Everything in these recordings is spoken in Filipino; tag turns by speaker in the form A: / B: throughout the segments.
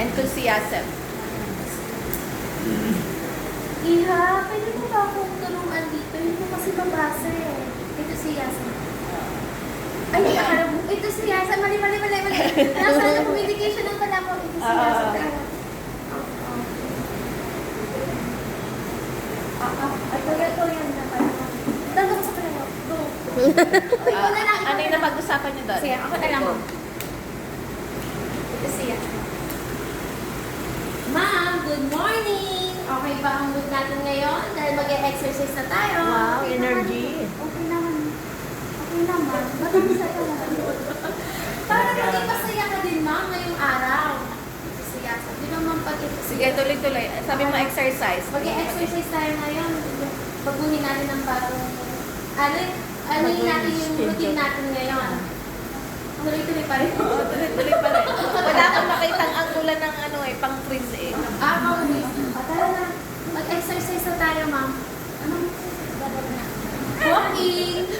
A: Enthusiasm.
B: Iha, pwede mo ba akong tulungan dito? Hindi ko kasi mabasa eh. Ito si Yasa. Ay, nakaharap mo. Ito si Yasa. Mali. Nasa na communication ng pala ko. Ito si Yasa. Ito yan na pala. Tanggap ko sa pala. Go. Ikaw na lang.
A: Ano yung napag-usapan niyo doon?
B: Sige, ako na lang. Ito si Yasa. Ma'am, good morning! Okay ba ang mood natin ngayon? Dahil mag-exercise na tayo.
A: Wow,
B: Okay
A: energy.
B: Okay naman. Okay naman. Ba't ang saya mo? Para maging masaya ka din, ma'am, ngayong araw. Masaya ka. Di ba, ma'am, pag ito?
A: Sige, tuloy-tuloy. Sabi mo exercise.
B: Mag-exercise tayo ngayon. Baguhin natin ang bagong... Ano yung natin yung routine natin ngayon? Tuloy-tuloy pa rin.
A: Oo, tuloy-tuloy pa rin. Wala akong makitang anggulan ng ano eh, pang freeze eh.
B: Okay. Tara na. Mag-exercise na tayo, ma'am. Ano? Walking!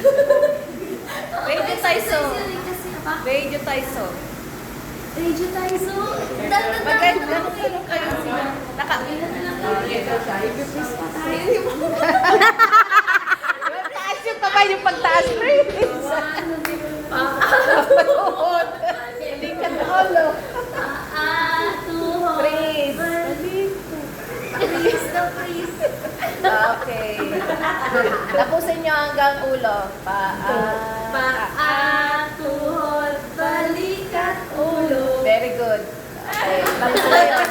A: Radio Taiso.
B: Kasi, apa?
A: Radio Taiso.
B: Radio Taiso?
A: Magkano kayo? Naka... Taas yung kamay yung pagtaas. Hindi ka na ulo.
B: Freeze.
A: Okay. Tapusin nyo hanggang ulo.
B: Paa, tuhod, balikat, ulo.
A: Very good. Okay. Tapos na yun.